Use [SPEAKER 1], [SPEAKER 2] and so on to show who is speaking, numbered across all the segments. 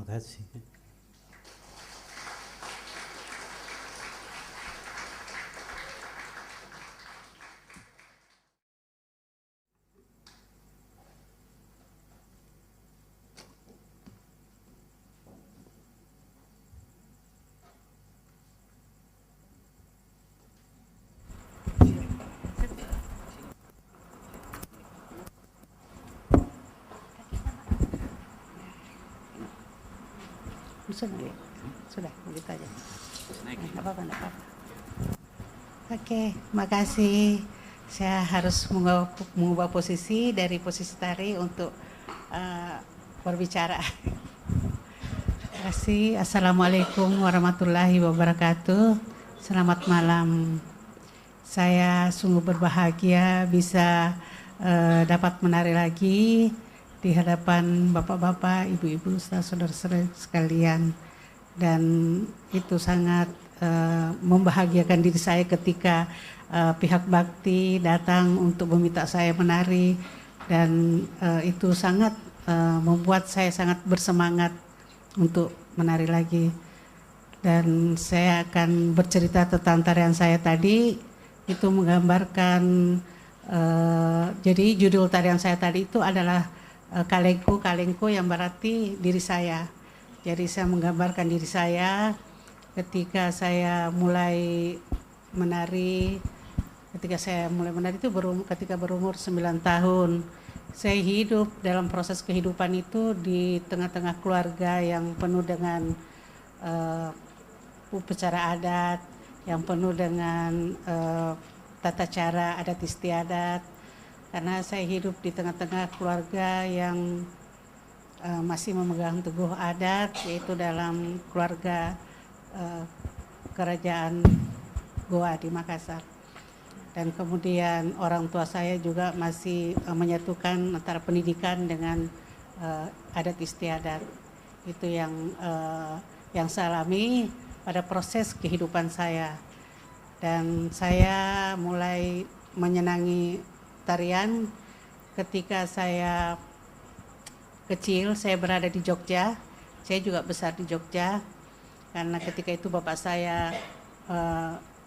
[SPEAKER 1] Terima kasih.
[SPEAKER 2] Sudah begitu aja. Nggak apa-apa. Oke, makasih. Saya harus mengubah posisi dari posisi tari untuk berbicara. Terima kasih. Assalamualaikum warahmatullahi wabarakatuh. Selamat malam. Saya sungguh berbahagia bisa dapat menari lagi di hadapan bapak-bapak, ibu-ibu, saudara-saudara sekalian, dan itu sangat membahagiakan diri saya ketika pihak bakti datang untuk meminta saya menari, dan itu sangat membuat saya sangat bersemangat untuk menari lagi. Dan saya akan bercerita tentang tarian saya tadi. Itu menggambarkan jadi judul tarian saya tadi itu adalah kalengku yang berarti diri saya. Jadi saya menggambarkan diri saya ketika saya mulai menari. Ketika saya mulai menari itu ketika berumur 9 tahun. Saya hidup dalam proses kehidupan itu di tengah-tengah keluarga yang penuh dengan upacara adat, yang penuh dengan tata cara adat istiadat. Karena saya hidup di tengah-tengah keluarga yang masih memegang teguh adat, yaitu dalam keluarga kerajaan Goa di Makassar. Dan kemudian orang tua saya juga masih menyatukan antara pendidikan dengan adat istiadat. Itu yang saya alami pada proses kehidupan saya. Dan saya mulai menyenangi tarian ketika saya kecil. Saya berada di Jogja. Saya juga besar di Jogja karena ketika itu bapak saya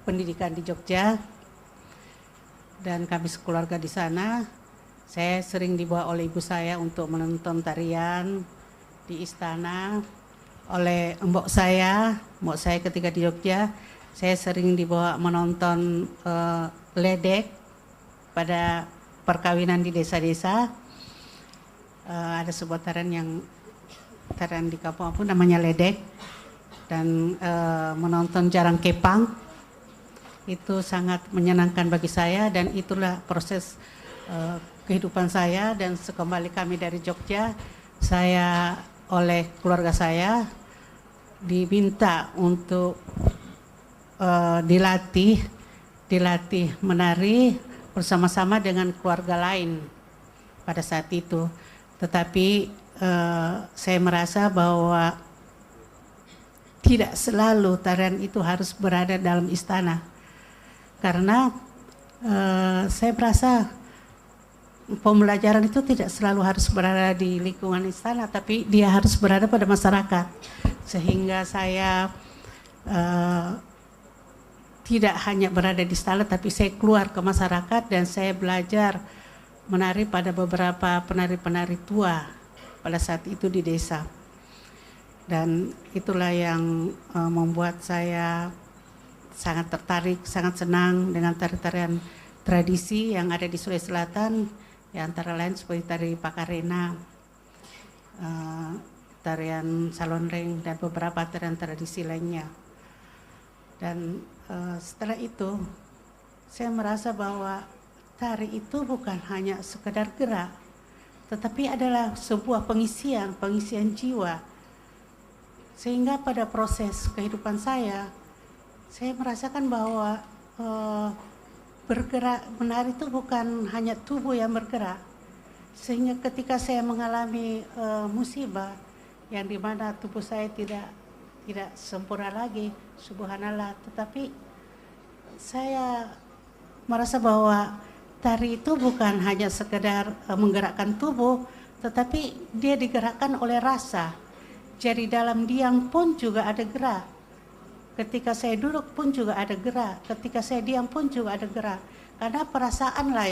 [SPEAKER 2] pendidikan di Jogja dan kami sekeluarga di sana. Saya sering dibawa oleh ibu saya untuk menonton tarian di istana. Oleh mbok saya ketika di Jogja, saya sering dibawa menonton ledek pada perkawinan di desa-desa. Ada sebuah tarian di kampung aku namanya ledek, dan menonton jarang kepang itu sangat menyenangkan bagi saya, dan itulah proses kehidupan saya. Dan sekembali kami dari Jogja, saya oleh keluarga saya diminta untuk dilatih menari bersama-sama dengan keluarga lain pada saat itu. Tetapi saya merasa bahwa tidak selalu tarian itu harus berada dalam istana, karena saya merasa pembelajaran itu tidak selalu harus berada di lingkungan istana, tapi dia harus berada pada masyarakat. Sehingga saya tidak hanya berada di istana, tapi saya keluar ke masyarakat dan saya belajar menari pada beberapa penari-penari tua pada saat itu di desa. Dan itulah yang membuat saya sangat tertarik, sangat senang dengan tari-tarian tradisi yang ada di Sulawesi Selatan, ya antara lain seperti tari Pakarena, tarian Salonreng, dan beberapa tarian tradisi lainnya. Dan setelah itu saya merasa bahwa tari itu bukan hanya sekedar gerak, tetapi adalah sebuah pengisian jiwa. Sehingga pada proses kehidupan saya merasakan bahwa bergerak menari itu bukan hanya tubuh yang bergerak. Sehingga ketika saya mengalami musibah yang dimana tubuh saya tidak sempurna lagi, subhanallah, tetapi saya merasa bahwa tari itu bukan hanya sekedar menggerakkan tubuh, tetapi dia digerakkan oleh rasa. Jadi dalam diam pun juga ada gerak. Ketika saya duduk pun juga ada gerak. Ketika saya diam pun juga ada gerak. Karena perasaanlah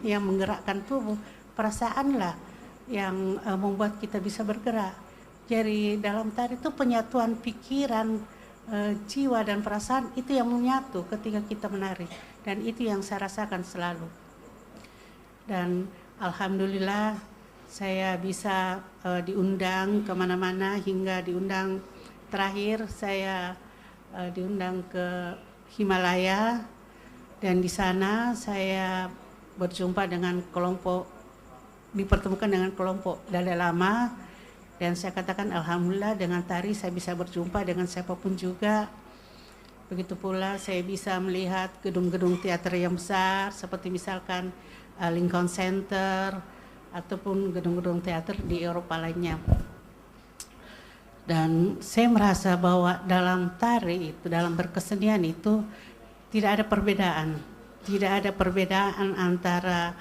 [SPEAKER 2] yang menggerakkan tubuh. Perasaanlah yang membuat kita bisa bergerak. Jadi dalam tari itu penyatuan pikiran, jiwa dan perasaan itu yang menyatu ketika kita menari. Dan itu yang saya rasakan selalu. Dan alhamdulillah saya bisa diundang kemana-mana, hingga diundang terakhir saya diundang ke Himalaya, dan di sana saya berjumpa dengan dipertemukan dengan kelompok Dalai Lama, dan saya katakan alhamdulillah dengan tari saya bisa berjumpa dengan siapapun juga. Begitu pula saya bisa melihat gedung-gedung teater yang besar seperti misalkan Lincoln Center ataupun gedung-gedung teater di Eropa lainnya. Dan saya merasa bahwa dalam tari itu, dalam berkesenian itu tidak ada perbedaan. Tidak ada perbedaan antara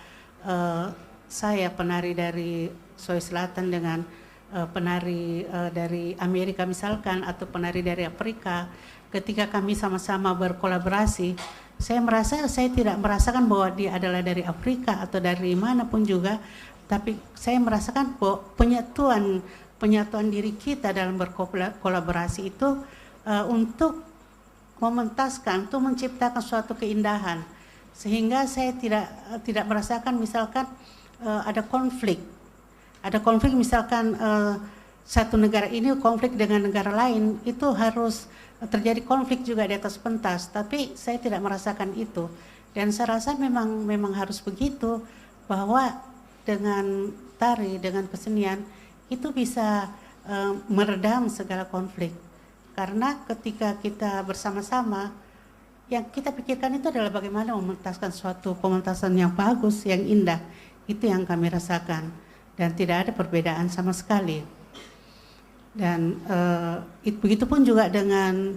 [SPEAKER 2] saya penari dari Sulawesi Selatan dengan penari dari Amerika misalkan, atau penari dari Afrika. Ketika kami sama-sama berkolaborasi, saya tidak merasakan bahwa dia adalah dari Afrika atau dari manapun juga, tapi saya merasakan bahwa penyatuan diri kita dalam berkolaborasi itu untuk mementaskan, untuk menciptakan suatu keindahan, sehingga saya tidak merasakan misalkan ada konflik misalkan satu negara ini konflik dengan negara lain, itu harus terjadi konflik juga di atas pentas, tapi saya tidak merasakan itu. Dan saya rasa memang harus begitu, bahwa dengan tari, dengan kesenian itu bisa meredam segala konflik. Karena ketika kita bersama-sama, yang kita pikirkan itu adalah bagaimana mementaskan suatu pementasan yang bagus, yang indah. Itu yang kami rasakan, dan tidak ada perbedaan sama sekali. Dan begitu pun juga dengan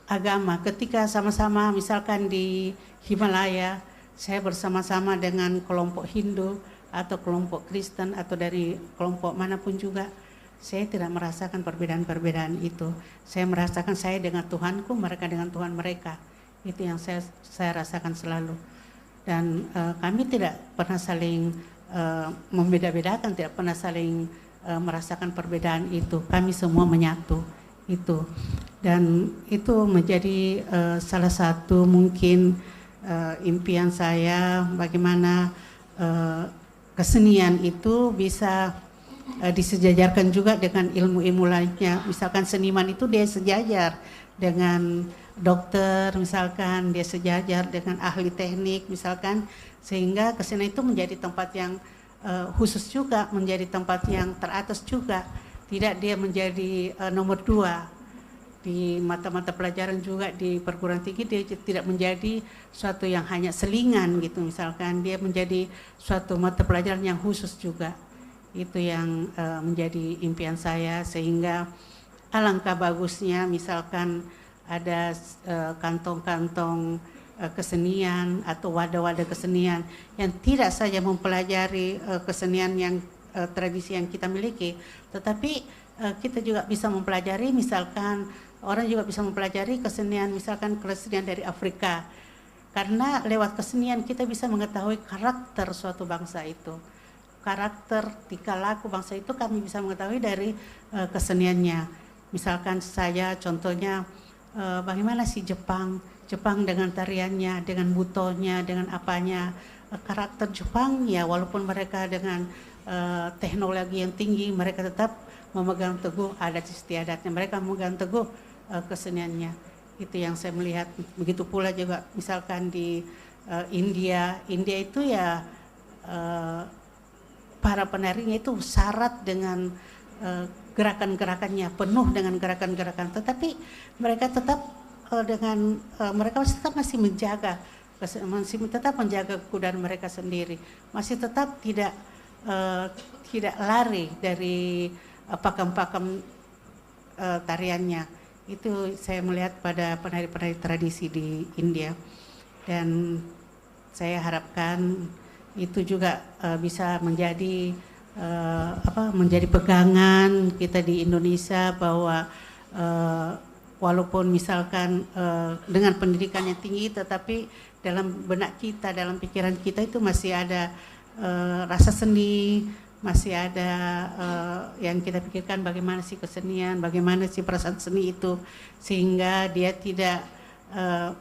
[SPEAKER 2] agama. Ketika sama-sama misalkan di Himalaya, saya bersama-sama dengan kelompok Hindu atau kelompok Kristen atau dari kelompok manapun juga, saya tidak merasakan perbedaan-perbedaan itu. Saya merasakan saya dengan Tuhanku, mereka dengan Tuhan mereka. Itu yang saya rasakan selalu. Dan kami tidak pernah saling membeda-bedakan, tidak pernah saling merasakan perbedaan itu. Kami semua menyatu itu. Dan itu menjadi salah satu mungkin impian saya, bagaimana kesenian itu bisa disejajarkan juga dengan ilmu-ilmu lainnya. Misalkan seniman itu dia sejajar dengan dokter, misalkan dia sejajar dengan ahli teknik misalkan, sehingga kesenian itu menjadi tempat yang khusus juga, menjadi tempat yang teratas juga. Tidak dia menjadi nomor 2 di mata-mata pelajaran juga di perguruan tinggi. Dia tidak menjadi suatu yang hanya selingan gitu, misalkan dia menjadi suatu mata pelajaran yang khusus juga. Itu yang menjadi impian saya, sehingga alangkah bagusnya misalkan ada kantong-kantong kesenian atau wadah-wadah kesenian yang tidak saja mempelajari kesenian yang tradisi yang kita miliki, tetapi kita juga bisa mempelajari, misalkan orang juga bisa mempelajari kesenian, misalkan kesenian dari Afrika, karena lewat kesenian kita bisa mengetahui karakter suatu bangsa itu, karakter tingkah laku bangsa itu kami bisa mengetahui dari keseniannya. Misalkan saya contohnya bagaimana sih Jepang dengan tariannya, dengan butonya, dengan apanya, karakter Jepang ya, walaupun mereka dengan teknologi yang tinggi, mereka tetap memegang teguh adat istiadatnya, mereka memegang teguh keseniannya. Itu yang saya melihat. Begitu pula juga misalkan di India itu ya para penarinya itu syarat dengan gerakan-gerakannya, penuh dengan gerakan-gerakan, tetapi mereka tetap mereka masih menjaga, masih tetap menjaga kekudaan mereka sendiri, masih tetap tidak lari dari pakem-pakem tariannya. Itu saya melihat pada penari-penari tradisi di India, dan saya harapkan itu juga bisa menjadi menjadi pegangan kita di Indonesia bahwa walaupun misalkan dengan pendidikan yang tinggi, tetapi dalam benak kita, dalam pikiran kita itu masih ada rasa seni, masih ada yang kita pikirkan bagaimana sih kesenian, bagaimana sih perasaan seni itu, sehingga dia tidak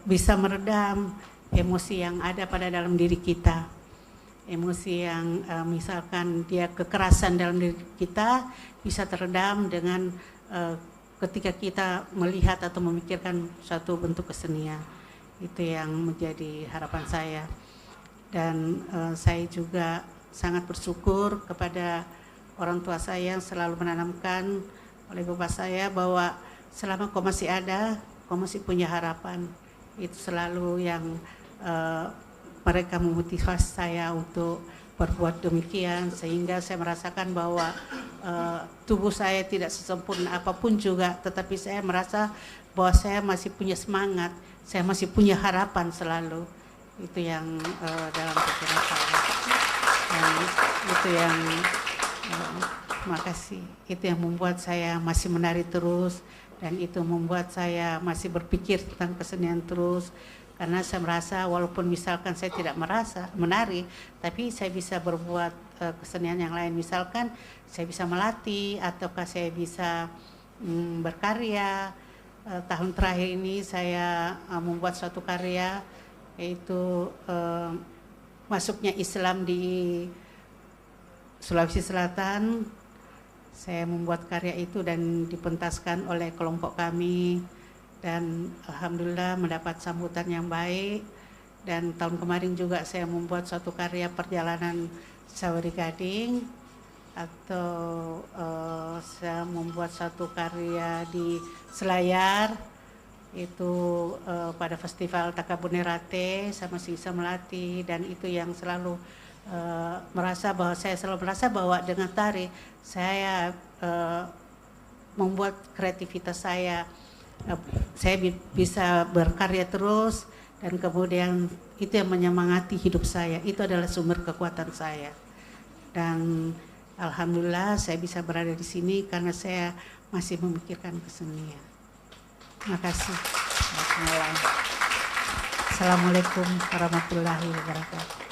[SPEAKER 2] bisa meredam emosi yang ada pada dalam diri kita. Emosi yang misalkan dia kekerasan dalam diri kita bisa teredam dengan ketika kita melihat atau memikirkan suatu bentuk kesenian. Itu yang menjadi harapan saya. Dan saya juga sangat bersyukur kepada orang tua saya yang selalu menanamkan oleh bapak saya bahwa selama kau masih ada, kau masih punya harapan. Itu selalu yang mereka memotivasi saya untuk berbuat demikian, sehingga saya merasakan bahwa tubuh saya tidak sesempurna apapun juga, tetapi saya merasa bahwa saya masih punya semangat, saya masih punya harapan selalu. Itu yang dalam pikiran saya. Dan itu yang makasih. Itu yang membuat saya masih menari terus, dan itu membuat saya masih berpikir tentang kesenian terus. Karena saya merasa walaupun misalkan saya tidak merasa menari, tapi saya bisa berbuat kesenian yang lain. Misalkan saya bisa melatih, ataukah saya bisa berkarya. Tahun terakhir ini saya membuat suatu karya, yaitu masuknya Islam di Sulawesi Selatan. Saya membuat karya itu dan dipentaskan oleh kelompok kami, dan alhamdulillah mendapat sambutan yang baik. Dan tahun kemarin juga saya membuat suatu karya perjalanan Saweri Gading, atau saya membuat satu karya di Selayar, itu pada festival Takabonerate. Saya masih bisa melatih, dan itu yang selalu saya selalu merasa bahwa dengan tari saya membuat kreativitas saya bisa berkarya terus, dan kemudian itu yang menyemangati hidup saya. Itu adalah sumber kekuatan saya, dan alhamdulillah saya bisa berada di sini karena saya masih memikirkan kesenian. Terima kasih. Assalamualaikum warahmatullahi wabarakatuh.